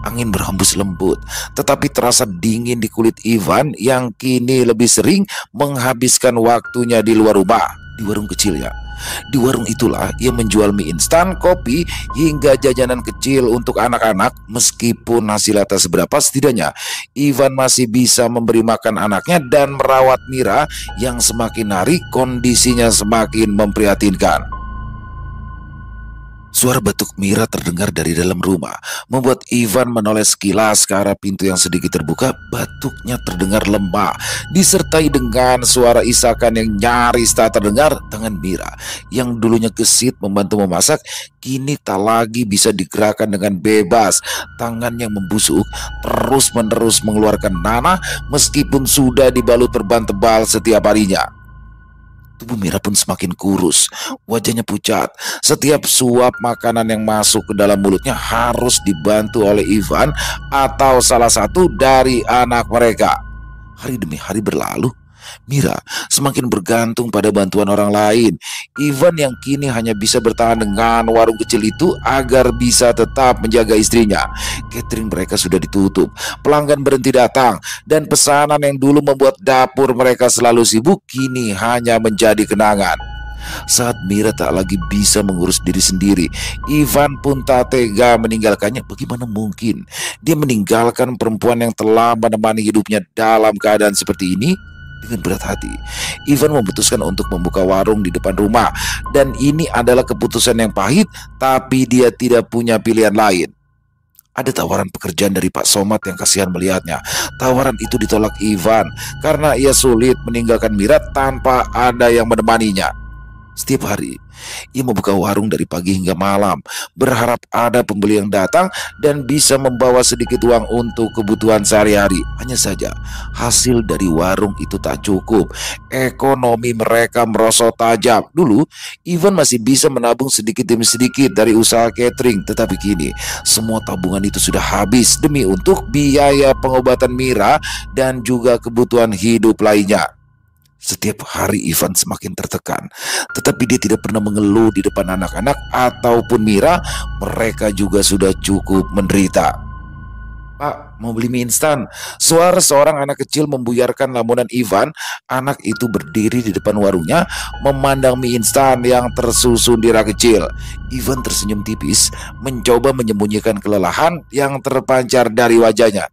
angin berhembus lembut, tetapi terasa dingin di kulit Ivan yang kini lebih sering menghabiskan waktunya di luar rumah, di warung kecilnya. Di warung itulah ia menjual mie instan, kopi, hingga jajanan kecil untuk anak-anak. Meskipun hasilnya tak seberapa, setidaknya Ivan masih bisa memberi makan anaknya dan merawat Mira yang semakin hari kondisinya semakin memprihatinkan. Suara batuk Mira terdengar dari dalam rumah, membuat Ivan menoleh sekilas ke arah pintu yang sedikit terbuka. Batuknya terdengar lemah, disertai dengan suara isakan yang nyaris tak terdengar. Tangan Mira yang dulunya gesit membantu memasak, kini tak lagi bisa digerakkan dengan bebas. Tangan yang membusuk terus-menerus mengeluarkan nanah meskipun sudah dibalut perban tebal setiap harinya. Tubuh Mira pun semakin kurus, wajahnya pucat. Setiap suap makanan yang masuk ke dalam mulutnya harus dibantu oleh Ivan atau salah satu dari anak mereka. Hari demi hari berlalu, Mira semakin bergantung pada bantuan orang lain. Ivan yang kini hanya bisa bertahan dengan warung kecil itu agar bisa tetap menjaga istrinya. Catering mereka sudah ditutup, pelanggan berhenti datang, dan pesanan yang dulu membuat dapur mereka selalu sibuk kini hanya menjadi kenangan. Saat Mira tak lagi bisa mengurus diri sendiri, Ivan pun tak tega meninggalkannya. Bagaimana mungkin dia meninggalkan perempuan yang telah menemani hidupnya dalam keadaan seperti ini? Dengan berat hati, Ivan memutuskan untuk membuka warung di depan rumah. Dan ini adalah keputusan yang pahit, tapi dia tidak punya pilihan lain. Ada tawaran pekerjaan dari Pak Somad yang kasihan melihatnya. Tawaran itu ditolak Ivan karena ia sulit meninggalkan Mira tanpa ada yang menemaninya. Setiap hari, ia membuka warung dari pagi hingga malam, berharap ada pembeli yang datang dan bisa membawa sedikit uang untuk kebutuhan sehari-hari. Hanya saja, hasil dari warung itu tak cukup. Ekonomi mereka merosot tajam. Dulu, Ivan masih bisa menabung sedikit demi sedikit dari usaha catering. Tetapi kini, semua tabungan itu sudah habis demi untuk biaya pengobatan Mira dan juga kebutuhan hidup lainnya. Setiap hari Ivan semakin tertekan, tetapi dia tidak pernah mengeluh di depan anak-anak ataupun Mira. Mereka juga sudah cukup menderita. "Pak, mau beli mie instan?" Suara seorang anak kecil membuyarkan lamunan Ivan. Anak itu berdiri di depan warungnya, memandang mie instan yang tersusun di rak kecil. Ivan tersenyum tipis, mencoba menyembunyikan kelelahan yang terpancar dari wajahnya.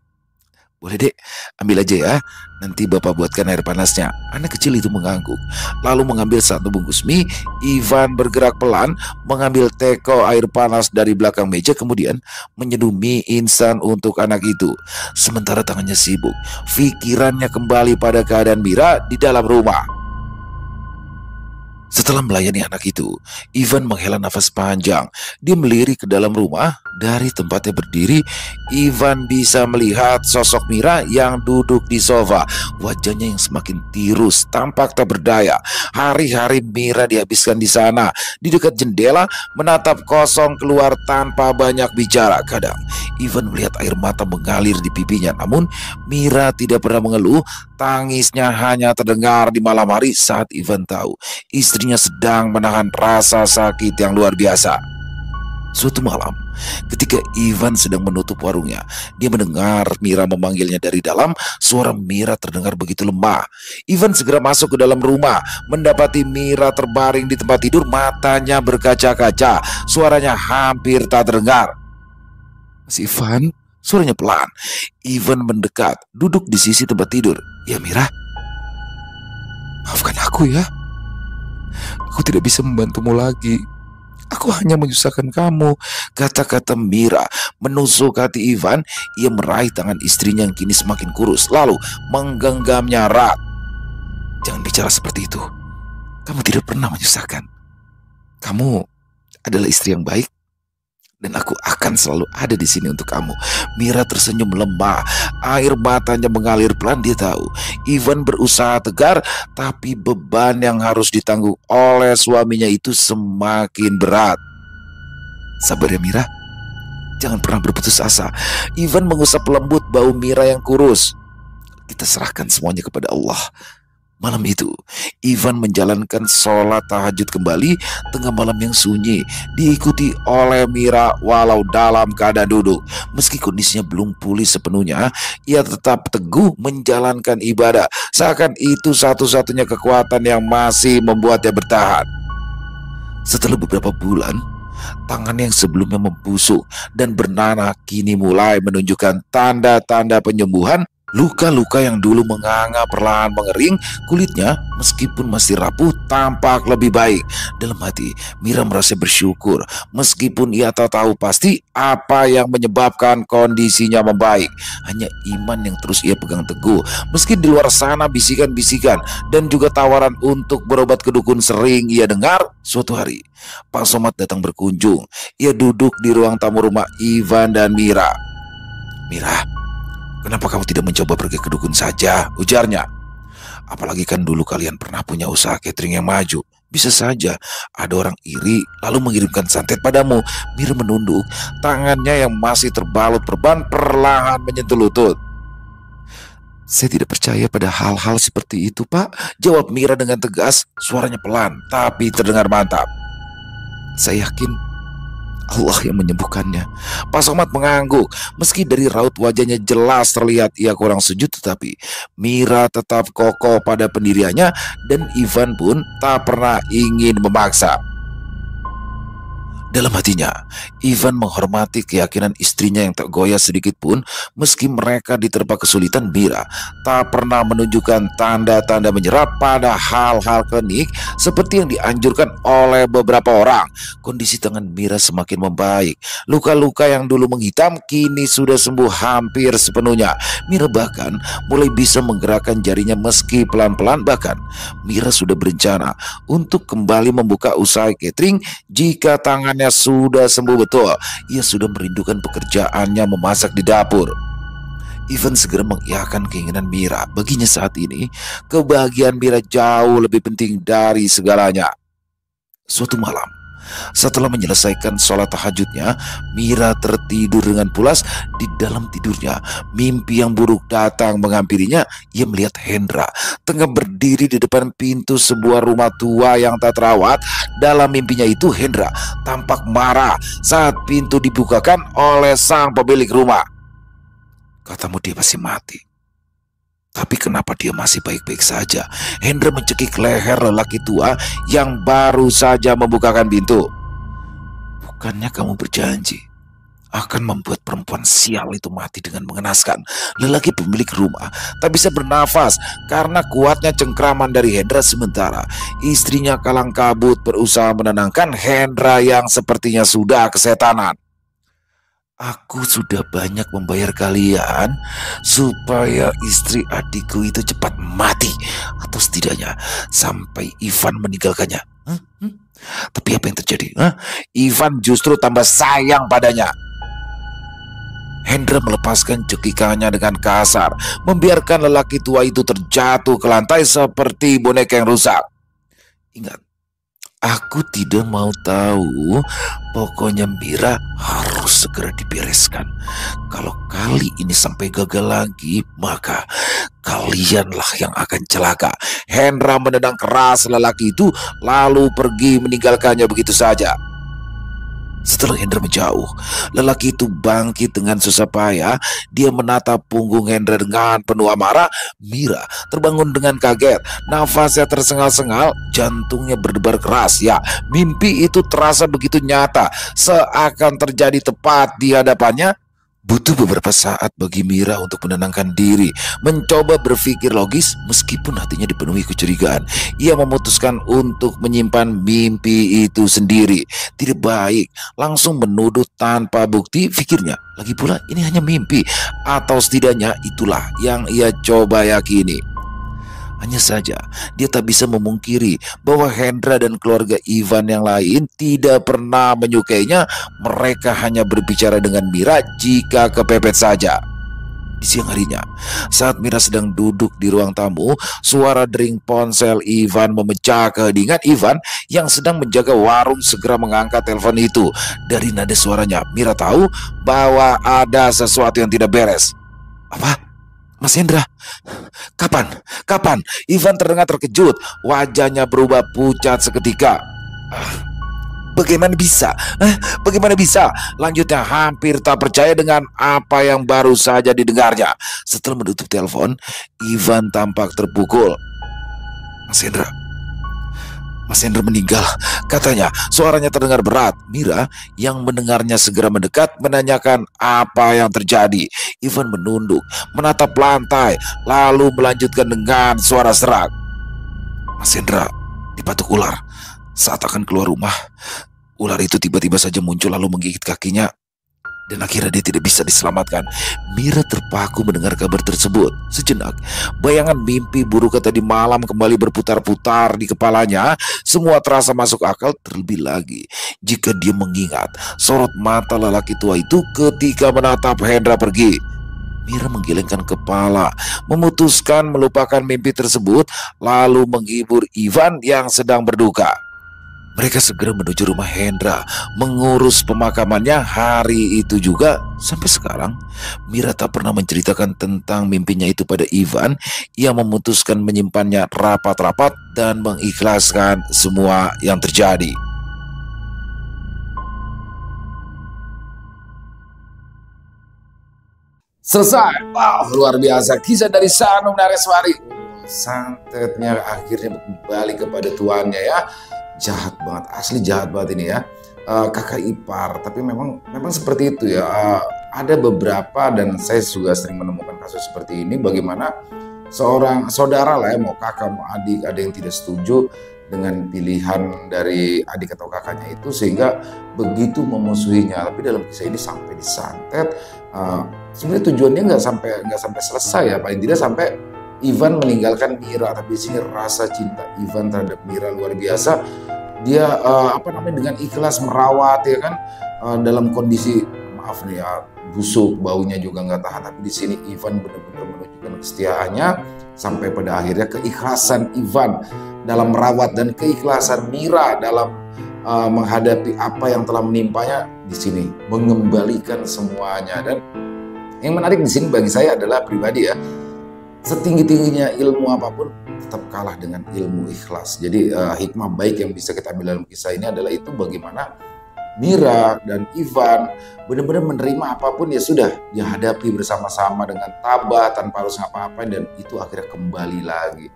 "Boleh dek, ambil aja ya, nanti bapak buatkan air panasnya." Anak kecil itu mengangguk, lalu mengambil satu bungkus mie. Ivan bergerak pelan, mengambil teko air panas dari belakang meja, kemudian menyeduh mie instan untuk anak itu. Sementara tangannya sibuk, pikirannya kembali pada keadaan Mira di dalam rumah. Setelah melayani anak itu, Ivan menghela nafas panjang. Dia melirik ke dalam rumah. Dari tempatnya berdiri, Ivan bisa melihat sosok Mira yang duduk di sofa. Wajahnya yang semakin tirus, tampak tak berdaya. Hari-hari Mira dihabiskan di sana, di dekat jendela, menatap kosong keluar tanpa banyak bicara. Kadang, Ivan melihat air mata mengalir di pipinya. Namun, Mira tidak pernah mengeluh. Tangisnya hanya terdengar di malam hari saat Ivan tahu istrinya sedang menahan rasa sakit yang luar biasa. Suatu malam, ketika Ivan sedang menutup warungnya, dia mendengar Mira memanggilnya dari dalam. Suara Mira terdengar begitu lemah. Ivan segera masuk ke dalam rumah, mendapati Mira terbaring di tempat tidur, matanya berkaca-kaca. Suaranya hampir tak terdengar. "Mas Ivan?" Suaranya pelan. Ivan mendekat, duduk di sisi tempat tidur. "Ya Mira, maafkan aku ya. Aku tidak bisa membantumu lagi. Aku hanya menyusahkan kamu," kata-kata Mira menusuk hati Ivan. Ia meraih tangan istrinya yang kini semakin kurus, lalu menggenggamnya erat. "Jangan bicara seperti itu. Kamu tidak pernah menyusahkan. Kamu adalah istri yang baik, dan aku akan selalu ada di sini untuk kamu." Mira tersenyum lemah, air matanya mengalir pelan. Dia tahu Ivan berusaha tegar, tapi beban yang harus ditanggung oleh suaminya itu semakin berat. "Sabar ya Mira, jangan pernah berputus asa." Ivan mengusap lembut bau Mira yang kurus. "Kita serahkan semuanya kepada Allah." Malam itu, Ivan menjalankan sholat tahajud kembali tengah malam yang sunyi, diikuti oleh Mira walau dalam keadaan duduk. Meski kondisinya belum pulih sepenuhnya, ia tetap teguh menjalankan ibadah, seakan itu satu-satunya kekuatan yang masih membuatnya bertahan. Setelah beberapa bulan, tangan yang sebelumnya membusuk dan bernanah kini mulai menunjukkan tanda-tanda penyembuhan. Luka-luka yang dulu menganga perlahan mengering. Kulitnya meskipun masih rapuh tampak lebih baik. Dalam hati Mira merasa bersyukur, meskipun ia tak tahu pasti apa yang menyebabkan kondisinya membaik. Hanya iman yang terus ia pegang teguh. Meski di luar sana bisikan-bisikan dan juga tawaran untuk berobat ke dukun sering ia dengar. Suatu hari Pak Somad datang berkunjung. Ia duduk di ruang tamu rumah Ivan dan Mira. "Mira, kenapa kamu tidak mencoba pergi ke dukun saja?" ujarnya. "Apalagi kan dulu kalian pernah punya usaha catering yang maju. Bisa saja ada orang iri lalu mengirimkan santet padamu." Mira menunduk, tangannya yang masih terbalut perban perlahan menyentuh lutut. "Saya tidak percaya pada hal-hal seperti itu, Pak," jawab Mira dengan tegas. Suaranya pelan tapi terdengar mantap. "Saya yakin Allah yang menyembuhkannya." Pak Somad mengangguk. Meski dari raut wajahnya jelas terlihat ia kurang setuju, tetapi Mira tetap kokoh pada pendiriannya, dan Ivan pun tak pernah ingin memaksa. Dalam hatinya, Ivan menghormati keyakinan istrinya yang tak goyah sedikit pun. Meski mereka diterpa kesulitan, Mira tak pernah menunjukkan tanda-tanda menyerah pada hal-hal klinik seperti yang dianjurkan oleh beberapa orang. Kondisi tangan Mira semakin membaik. Luka-luka yang dulu menghitam kini sudah sembuh hampir sepenuhnya. Mira bahkan mulai bisa menggerakkan jarinya meski pelan-pelan. Bahkan Mira sudah berencana untuk kembali membuka usaha catering jika tangannya sudah sembuh betul. Ia sudah merindukan pekerjaannya memasak di dapur. Ivan segera mengiyakan keinginan Mira. Baginya saat ini, kebahagiaan Mira jauh lebih penting dari segalanya. Suatu malam, setelah menyelesaikan sholat tahajudnya, Mira tertidur dengan pulas. Di dalam tidurnya, mimpi yang buruk datang menghampirinya. Ia melihat Hendra tengah berdiri di depan pintu sebuah rumah tua yang tak terawat. Dalam mimpinya itu, Hendra tampak marah saat pintu dibukakan oleh sang pemilik rumah. "Katamu dia masih mati. Tapi kenapa dia masih baik-baik saja?" Hendra mencekik leher lelaki tua yang baru saja membukakan pintu. "Bukannya kamu berjanji akan membuat perempuan sial itu mati dengan mengenaskan?" Lelaki pemilik rumah tak bisa bernafas karena kuatnya cengkraman dari Hendra. Sementara istrinya kalang kabut berusaha menenangkan Hendra yang sepertinya sudah kesetanan. "Aku sudah banyak membayar kalian supaya istri adikku itu cepat mati, atau setidaknya sampai Ivan meninggalkannya. Hah? Tapi apa yang terjadi? Ivan justru tambah sayang padanya. Hendra melepaskan cekikannya dengan kasar, membiarkan lelaki tua itu terjatuh ke lantai seperti boneka yang rusak. Ingat, aku tidak mau tahu. Pokoknya Mira harus segera dibereskan. Kalau kali ini sampai gagal lagi, maka kalianlah yang akan celaka. Hendra menendang keras lelaki itu, lalu pergi meninggalkannya begitu saja. Setelah Hendra menjauh, lelaki itu bangkit dengan susah payah. Dia menatap punggung Hendra dengan penuh amarah. Mira terbangun dengan kaget. Nafasnya tersengal-sengal, jantungnya berdebar keras. Ya, mimpi itu terasa begitu nyata, seakan terjadi tepat di hadapannya. Butuh beberapa saat bagi Mira untuk menenangkan diri, mencoba berpikir logis meskipun hatinya dipenuhi kecurigaan. Ia memutuskan untuk menyimpan mimpi itu sendiri. Tidak baik langsung menuduh tanpa bukti, pikirnya. Lagi pula ini hanya mimpi, atau setidaknya itulah yang ia coba yakini. Hanya saja dia tak bisa memungkiri bahwa Hendra dan keluarga Ivan yang lain tidak pernah menyukainya. Mereka hanya berbicara dengan Mira jika kepepet saja. Di siang harinya, saat Mira sedang duduk di ruang tamu, suara dering ponsel Ivan memecah keheningan. Ivan yang sedang menjaga warung segera mengangkat telepon itu. Dari nada suaranya, Mira tahu bahwa ada sesuatu yang tidak beres. Apa? Mas Hendra, kapan? Kapan? Ivan terdengar terkejut. Wajahnya berubah pucat seketika. Bagaimana bisa? Bagaimana bisa? Lanjutnya hampir tak percaya dengan apa yang baru saja didengarnya. Setelah menutup telepon, Ivan tampak terpukul. Mas Hendra meninggal, katanya. Suaranya terdengar berat. Mira yang mendengarnya segera mendekat, menanyakan apa yang terjadi. Ivan menunduk, menatap lantai, lalu melanjutkan dengan suara serak. Mas Hendra dipatuk ular. Saat akan keluar rumah, ular itu tiba-tiba saja muncul lalu menggigit kakinya, dan akhirnya dia tidak bisa diselamatkan. Mira terpaku mendengar kabar tersebut. Sejenak, bayangan mimpi buruk tadi malam kembali berputar-putar di kepalanya. Semua terasa masuk akal, terlebih lagi jika dia mengingat sorot mata lelaki tua itu ketika menatap Hendra pergi. Mira menggelengkan kepala, memutuskan melupakan mimpi tersebut, lalu menghibur Ivan yang sedang berduka. Mereka segera menuju rumah Hendra, mengurus pemakamannya hari itu juga. Sampai sekarang, Mira tak pernah menceritakan tentang mimpinya itu pada Ivan. Ia memutuskan menyimpannya rapat-rapat dan mengikhlaskan semua yang terjadi. Selesai. Wow, luar biasa. Kisah dari Sanum Nareswari. Santetnya akhirnya kembali kepada tuannya ya. Jahat banget, asli jahat banget ini ya. Kakak ipar, tapi memang seperti itu ya. Ada beberapa, dan saya juga sering menemukan kasus seperti ini, bagaimana seorang saudara lah ya, mau kakak mau adik, ada yang tidak setuju dengan pilihan dari adik atau kakaknya itu, sehingga begitu memusuhinya. Tapi dalam kisah ini sampai disantet. Sebenarnya tujuannya nggak sampai selesai ya, paling tidak sampai Ivan meninggalkan Mira. Tapi di sini rasa cinta Ivan terhadap Mira luar biasa. Dia dengan ikhlas merawat ya kan, dalam kondisi maaf nih ya, busuk, baunya juga nggak tahan. Tapi di sini Ivan benar-benar menunjukkan kesetiaannya, sampai pada akhirnya keikhlasan Ivan dalam merawat dan keikhlasan Mira dalam menghadapi apa yang telah menimpanya di sini, mengembalikan semuanya. Dan yang menarik di sini bagi saya adalah pribadi ya, setinggi-tingginya ilmu apapun tetap kalah dengan ilmu ikhlas. Jadi hikmah baik yang bisa kita ambil dalam kisah ini adalah itu, bagaimana Mira dan Ivan benar-benar menerima apapun ya sudah, dia hadapi bersama-sama dengan tabah tanpa harus ngapa-ngapain, dan itu akhirnya kembali lagi.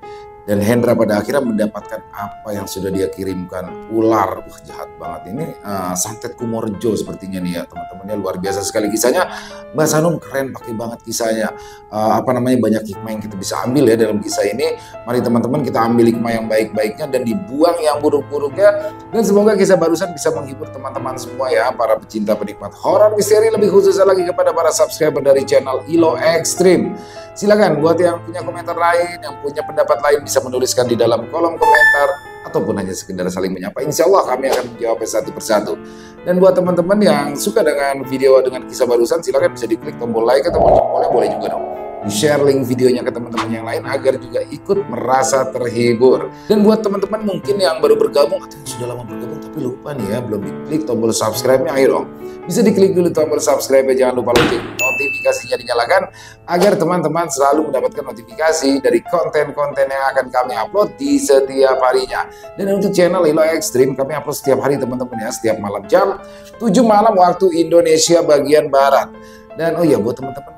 Dan Hendra pada akhirnya mendapatkan apa yang sudah dia kirimkan, ular. Wah, jahat banget ini. Santet Kumorjo sepertinya nih ya teman-temannya, luar biasa sekali kisahnya. Mbak Sanum keren, pakai banget kisahnya. Banyak hikmah yang kita bisa ambil ya dalam kisah ini. Mari teman-teman kita ambil hikmah yang baik-baiknya dan dibuang yang buruk-buruknya. Dan semoga kisah barusan bisa menghibur teman-teman semua ya, para pecinta penikmat horor misteri, lebih khususnya lagi kepada para subscriber dari channel Ilo Extreme. Silakan buat yang punya komentar lain, yang punya pendapat lain bisa menuliskan di dalam kolom komentar, ataupun hanya sekedar saling menyapa, insya Allah kami akan menjawab satu persatu. Dan buat teman-teman yang suka dengan video dengan kisah barusan, silakan bisa diklik tombol like atau jempolnya, boleh juga dong di-share link videonya ke teman-teman yang lain agar juga ikut merasa terhibur. Dan buat teman-teman mungkin yang baru bergabung atau yang sudah lama bergabung tapi lupa nih ya, belum diklik tombol subscribe-nya, ayo dong. Bisa diklik dulu tombol subscribe-nya, jangan lupa lonceng notifikasinya dinyalakan agar teman-teman selalu mendapatkan notifikasi dari konten-konten yang akan kami upload di setiap harinya. Dan untuk channel Ilo Ekstrim kami upload setiap hari teman-teman ya, setiap malam jam 7 malam waktu Indonesia bagian Barat. Dan oh ya, buat teman-teman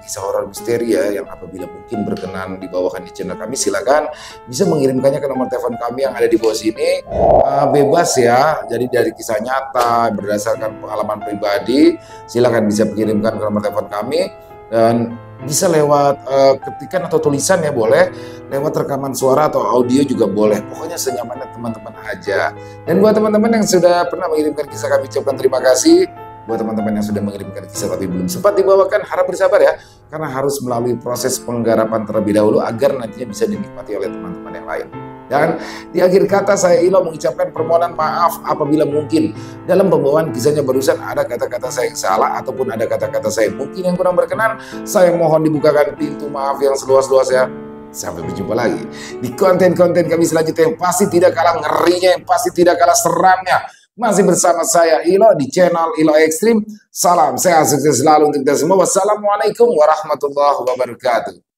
kisah horor misteri ya, yang apabila mungkin berkenan dibawakan di channel kami, silakan bisa mengirimkannya ke nomor telepon kami yang ada di bawah sini. Bebas ya, jadi dari kisah nyata berdasarkan pengalaman pribadi, silakan bisa mengirimkan ke nomor telepon kami, dan bisa lewat ketikan atau tulisan ya boleh, lewat rekaman suara atau audio juga boleh, pokoknya senyamannya teman-teman aja. Dan buat teman-teman yang sudah pernah mengirimkan kisah, kami ucapkan terima kasih. Buat teman-teman yang sudah mengirimkan kisah tapi belum sempat dibawakan, harap bersabar ya, karena harus melalui proses penggarapan terlebih dahulu agar nantinya bisa dinikmati oleh teman-teman yang lain. Dan di akhir kata saya Ilo mengucapkan permohonan maaf apabila mungkin dalam pembawaan kisahnya barusan ada kata-kata saya yang salah ataupun ada kata-kata saya mungkin yang kurang berkenan. Saya mohon dibukakan pintu maaf yang seluas-luasnya. Sampai berjumpa lagi di konten-konten kami selanjutnya yang pasti tidak kalah ngerinya, yang pasti tidak kalah seramnya. Masih bersama saya Ilo di channel Ilo Ekstrim. Salam sehat sukses selalu untuk kita semua. Wassalamualaikum warahmatullahi wabarakatuh.